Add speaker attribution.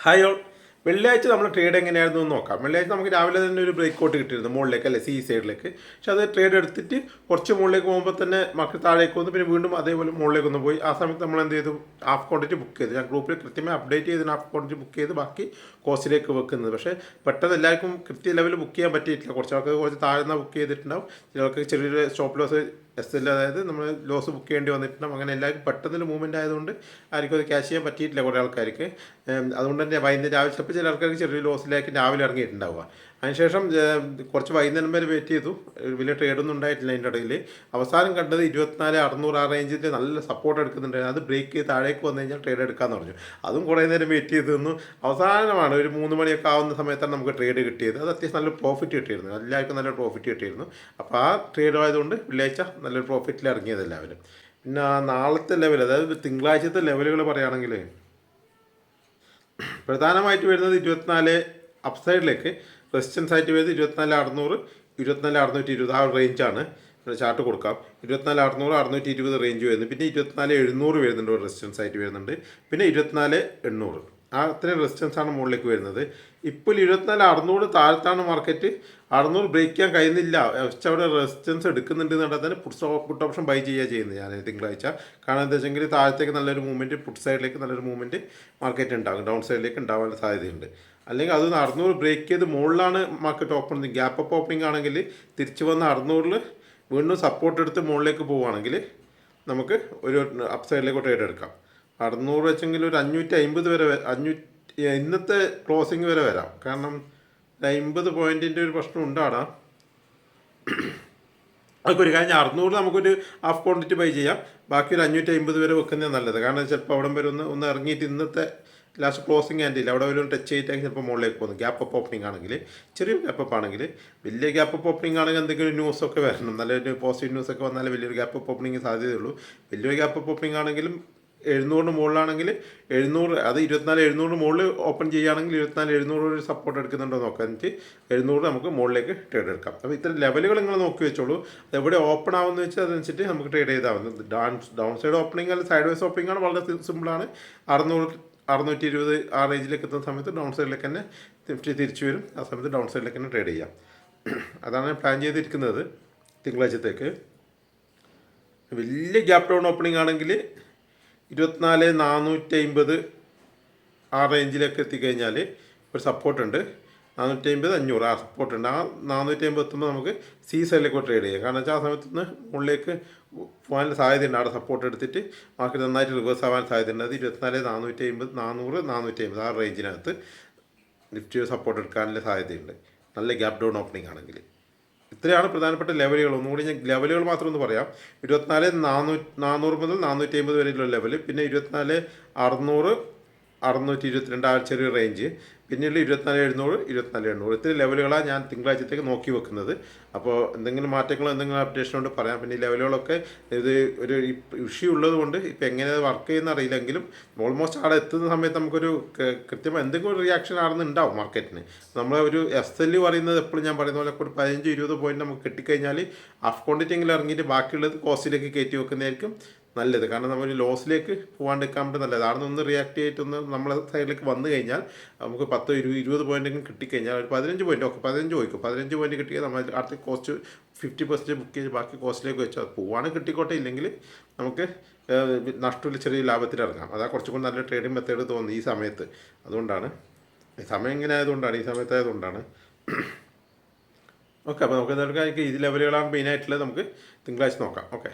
Speaker 1: Hi all. വെള്ളിയാഴ്ച നമ്മൾ trade എങ്ങനെയായിരുന്നു എന്ന് നോക്കാം. വെള്ളിയാഴ്ച നമുക്ക് രാവിലെ തന്നെ ഒരു ബ്രേക്ക് ഔട്ട് കിട്ടിയിരുന്നു മുകളിലേക്ക്, അല്ലേ, സി സൈഡിലേക്ക്. പക്ഷെ അത് ട്രേഡ് എടുത്തിട്ട് കുറച്ച് മുകളിലേക്ക് പോകുമ്പോൾ തന്നെ മാർക്ക് താഴേക്ക് വന്നു, പിന്നെ വീണ്ടും അതേപോലെ മുകളിലേക്ക് ഒന്ന് പോയി. ആ സമയത്ത് നമ്മൾ എന്ത് ചെയ്തു, ഹാഫ് ക്വാണ്ടിറ്റി ബുക്ക് ചെയ്തു. ഞാൻ ഗ്രൂപ്പിൽ കൃത്യമായി അപ്ഡേറ്റ് ചെയ്ത് ഹാഫ് ക്വാണ്ടിറ്റി ബുക്ക് ചെയ്ത് ബാക്കി കോസ്റ്റിലേക്ക് വെക്കുന്നത്. പക്ഷേ പെട്ടെന്ന് എല്ലാവർക്കും കൃത്യ ലെവലിൽ ബുക്ക് ചെയ്യാൻ പറ്റിയിട്ടില്ല. കുറച്ച് ആൾക്ക് കുറച്ച് താഴ്ന്ന ബുക്ക് ചെയ്തിട്ടുണ്ടാവും, ചിലർക്ക് ചെറിയൊരു സ്റ്റോപ്പ് ലോസ് എസ് അതായത് നമ്മൾ ലോസ് ബുക്ക് ചെയ്യേണ്ടി വന്നിട്ടുണ്ടാവും. അങ്ങനെ എല്ലാവർക്കും പെട്ടെന്നൊരു മൂവ്മെൻറ്റ് ആയതുകൊണ്ട് ആർക്കും അത് ക്യാഷ് ചെയ്യാൻ പറ്റിയിട്ടില്ല കുറേ ആൾക്കാർക്ക്. അതുകൊണ്ട് തന്നെ വൈകുന്നേരം രാവിലെ ചിലപ്പോൾ ചില ആൾക്കാർക്ക് ചെറിയ ലോസിലേക്ക് രാവിലെ ഇറങ്ങിയിട്ടുണ്ടാവുക. അതിനുശേഷം കുറച്ച് വൈകുന്നേരം വരെ വെയിറ്റ് ചെയ്തു, വലിയ ട്രേഡൊന്നും ഉണ്ടായിട്ടില്ല. അതിൻ്റെ ഇടയിൽ അവസാനം കണ്ടത് 24,600 ആ റേഞ്ചിൽ നല്ല സപ്പോർട്ട് എടുക്കുന്നുണ്ടായിരുന്നു. അത് ബ്രേക്ക് ചെയ്ത് താഴേക്ക് വന്നു കഴിഞ്ഞാൽ ട്രേഡ് എടുക്കാമെന്ന് പറഞ്ഞു. അതും കുറേ നേരം വെയിറ്റ് ചെയ്ത് നിന്നു. അവസാനമാണ് ഒരു 3 മണിയൊക്കെ ആവുന്ന സമയത്താണ് നമുക്ക് ട്രേഡ് കിട്ടിയത്. അത് അത്യാവശ്യം നല്ല പ്രോഫിറ്റ് കിട്ടിയിരുന്നു, എല്ലാവർക്കും നല്ല പ്രോഫിറ്റ് കിട്ടിയിരുന്നു. അപ്പോൾ ആ ട്രേഡ് ആയതുകൊണ്ട് വെള്ളിയാഴ്ച നല്ലൊരു പ്രോഫിറ്റിൽ ഇറങ്ങിയത് എല്ലാവരും. പിന്നെ നാളത്തെ ലെവൽ, അതായത് തിങ്കളാഴ്ചത്തെ ലെവലുകൾ പറയുകയാണെങ്കിൽ പ്രധാനമായിട്ട് വരുന്നത് 24 അപ്സൈഡിലേക്ക് റെസിസ്റ്റൻസ് ആയിട്ട് വരുന്നത് 24,600, 24,620 ആ റേഞ്ചാണ്. ചാർട്ട് കൊടുക്കാം. 24,600, 620 റേഞ്ച് വരുന്നു. പിന്നെ 24,700 വരുന്നുണ്ട്, റെസിസ്റ്റൻസ് ആയിട്ട് വരുന്നുണ്ട്. പിന്നെ 24,800 ആ അത്രയും റെസിസ്റ്റൻസാണ് മുകളിലേക്ക് വരുന്നത്. ഇപ്പോൾ 24,600 താഴത്താണ് മാർക്കറ്റ്. 600 ബ്രേക്ക് ചെയ്യാൻ കഴിയുന്നില്ല, പക്ഷെ അവിടെ റെസിസ്റ്റൻസ് എടുക്കുന്നുണ്ട് എന്നുണ്ടെങ്കിൽ തന്നെ പുട്ട് ഓപ്ഷൻ ബൈ ചെയ്യുന്നത് ഞാൻ തിങ്കളാഴ്ച. കാരണം എന്താ വെച്ചെങ്കിൽ താഴത്തേക്ക് നല്ലൊരു മൂവ്മെൻറ്റ്, പുട്ട് സൈഡിലേക്ക് നല്ലൊരു മൂവ്മെൻറ്റ് മാർക്കറ്റ് ഉണ്ടാകും, ഡൗൺ സൈഡിലേക്ക് ഉണ്ടാവാൻ സാധ്യതയുണ്ട്. അല്ലെങ്കിൽ അത് 600 ബ്രേക്ക് ചെയ്ത് മുകളിലാണ് market open, gap up opening ആണെങ്കിൽ തിരിച്ച് വന്ന് 600 വീണ്ടും സപ്പോർട്ട് എടുത്ത് മുകളിലേക്ക് പോവുകയാണെങ്കിൽ നമുക്ക് ഒരു അപ്പ് സൈഡിലേക്ക് ട്രേഡ് എടുക്കാം. 600 വെച്ചെങ്കിൽ ഒരു 550 വരെ, ഇന്നത്തെ ക്ലോസിങ് വരെ വരാം. കാരണം 50 പോയിൻറ്റിൻ്റെ ഒരു പ്രശ്നം ഉണ്ടാടാം. അതൊക്കെ ഒരു കാര്യം, 600 നമുക്കൊരു ഹാഫ് ക്വാണ്ടിറ്റി ബൈ ചെയ്യാം. ബാക്കി ഒരു 550 വരെ വെക്കുന്നത് നല്ലത്. കാരണം ചിലപ്പോൾ അവിടെ വരെ ഒന്ന് ഇറങ്ങിയിട്ട് ഇന്നത്തെ ലാസ്റ്റ് ക്ലോസിങ് ആൻഡില്ല അവിടെ ഒരു ടച്ച് ചെയ്തിട്ടാണെങ്കിൽ ചിലപ്പോൾ മുകളിലേക്ക് പോകുന്നു. ഗ്യാപ്പ് അപ്പ് ഓപ്പണിംഗ് ആണെങ്കിൽ, ചെറിയ ഗ്യാപ്പ് അപ്പ് ആണെങ്കിൽ, വലിയ ഗ്യാപ്പ് അപ്പ് ഓപ്പണിംഗ് ആണെങ്കിൽ എന്തെങ്കിലും ന്യൂസൊക്കെ വരണം, നല്ലൊരു പോസിറ്റീവ് ന്യൂസൊക്കെ വന്നാലേ വലിയൊരു ഗ്യാപ്പ് അപ്പ് ഓപ്പണിംഗ് സാധ്യതയുള്ളൂ. വലിയൊരു ഗ്യാപ്പ് അപ്പ് ഓപ്പണിംഗ് ആണെങ്കിലും 700 മുകളിലാണെങ്കിൽ 700, അത് 24,700 മുകളിൽ ഓപ്പൺ ചെയ്യുകയാണെങ്കിൽ 24,700 ഒരു സപ്പോർട്ട് എടുക്കുന്നുണ്ടോ നോക്കാം. എന്നിട്ട് 700 നമുക്ക് മുകളിലേക്ക് ട്രേഡ് എടുക്കാം. അപ്പോൾ ഇത്തരം ലെവലുകൾ നിങ്ങൾ നോക്കി വെച്ചോളൂ. എവിടെ ഓപ്പൺ ആവുമെന്ന് വെച്ചാൽ അതനുസരിച്ച് നമുക്ക് ട്രേഡ് ചെയ്താൽ മതി. ഡൗൺ സൈഡ് ഓപ്പണിംഗ് അല്ലെങ്കിൽ സൈഡ് വൈസ് ഓപ്പണിംഗ് ആണ് വളരെ സിമ്പിളാണ്. 620 ആ റേഞ്ചിലേക്ക് എത്തുന്ന സമയത്ത് ഡൗൺ സൈഡിലേക്ക് തന്നെ തിരിച്ചു വരും. ആ സമയത്ത് ഡൗൺ സൈഡിലേക്ക് തന്നെ ട്രേഡ് ചെയ്യാം. അതാണ് പ്ലാൻ ചെയ്തിരിക്കുന്നത് തിങ്കളാഴ്ചത്തേക്ക്. വലിയ ഗ്യാപ്പ് ഡൗൺ ഓപ്പണിംഗ് ആണെങ്കിൽ 24,450 ആ റേഞ്ചിലേക്ക് എത്തിക്കഴിഞ്ഞാൽ ഒരു സപ്പോർട്ടുണ്ട്. 450, 500 ആ സപ്പോർട്ടുണ്ട്. ആ 450 എത്തുമ്പോൾ നമുക്ക് സി സൈഡിലേക്ക് ട്രേഡ് ചെയ്യാം. കാരണം വെച്ചാൽ ആ സമയത്ത് നിന്ന് മുകളിലേക്ക് പോകാൻ സാധ്യതയുണ്ട്. അവിടെ സപ്പോർട്ട് എടുത്തിട്ട് മാർക്കറ്റ് നന്നായിട്ട് റിവേഴ്സ് ആവാൻ സാധ്യതയുണ്ട്. അത് 24,450, 400, 450 ആ റേഞ്ചിനകത്ത് നിഫ്റ്റി സപ്പോർട്ട് എടുക്കാനുള്ള സാധ്യതയുണ്ട്, നല്ല ഗ്യാപ്പ് ഡൗൺ ഓപ്പണിംഗ് ആണെങ്കിൽ. ഇത്രയാണ് പ്രധാനപ്പെട്ട ലെവലുകൾ. ഒന്നുകൂടി ഞാൻ ലെവലുകൾ മാത്രം ഒന്ന് പറയാം. 24,400 മുതൽ 450 വരെയുള്ള ലെവൽ, പിന്നെ 24,600, 622 ആ ചെറിയ റേഞ്ച്, പിന്നീട് 24,700, 24,800 ഇത്ര ലെവലുകളാണ് ഞാൻ തിങ്കളാഴ്ചത്തേക്ക് നോക്കി വെക്കുന്നത്. അപ്പോൾ എന്തെങ്കിലും മാറ്റങ്ങളോ എന്തെങ്കിലും അപ്ഡേഷൻ കൊണ്ട് പറയാം. പിന്നെ ഈ ലെവലുകളൊക്കെ ഇത് ഒരു ഇഷ്യൂ ഉള്ളത് കൊണ്ട് ഇപ്പോൾ എങ്ങനെ വർക്ക് ചെയ്യുന്ന അറിയില്ലെങ്കിലും ഓൾമോസ്റ്റ് അവിടെ എത്തുന്ന സമയത്ത് നമുക്കൊരു കൃത്യമായി എന്തെങ്കിലും ഒരു റിയാക്ഷൻ ആണെന്ന് ഉണ്ടാവും മാർക്കറ്റിന്. നമ്മൾ ഒരു SL പറയുന്നത് എപ്പോഴും ഞാൻ പറയുന്ന പോലെ ഒരു 15-20 പോയിന്റ് നമുക്ക് കിട്ടിക്കഴിഞ്ഞാൽ ഹാഫ് ക്വാണ്ടിറ്റി എങ്കിലും ഇറങ്ങിയിട്ട് ബാക്കിയുള്ളത് കോസ്റ്റിലേക്ക് കയറ്റി വെക്കുന്നതായിരിക്കും നല്ലത്. കാരണം നമ്മൾ ലോസിലേക്ക് പോകാണ്ടിരിക്കാൻ വേണ്ടി നല്ലത്. അവിടെ നിന്ന് റിയാക്ട് ചെയ്തിട്ടൊന്ന് നമ്മളെ സൈഡിലേക്ക് വന്നു കഴിഞ്ഞാൽ നമുക്ക് 10-20 പോയിൻറ്റെങ്കിലും കിട്ടിക്കഴിഞ്ഞാൽ ഒരു 15 പോയിൻറ്റ്, ഓക്കെ 15 പോയിക്കും, 15 പോയിൻറ്റ് കിട്ടിയാൽ നമ്മൾ അടുത്ത കോസ്റ്റ് 50% ബുക്ക് ചെയ്ത് ബാക്കി കോസ്റ്റിലേക്ക് വെച്ചാൽ പോവാണ് കിട്ടിക്കോട്ടെ. ഇല്ലെങ്കിൽ നമുക്ക് നഷ്ടമില്ല, ചെറിയ ലാഭത്തിൽ ഇറങ്ങാം. അതാ കുറച്ചും കൂടി നല്ല ട്രേഡിംഗ് മെത്തേഡ് തോന്നുന്നു ഈ സമയത്ത്. അതുകൊണ്ടാണ് സമയം ഇങ്ങനെ ആയതുകൊണ്ടാണ്, ഈ സമയത്തായതുകൊണ്ടാണ്. ഓക്കെ, അപ്പോൾ നമുക്ക് എന്തെങ്കിലും ഈ ലെവലുകളാണ് മെയിനായിട്ടുള്ളത്. നമുക്ക് തിങ്കളാഴ്ച നോക്കാം. ഓക്കെ.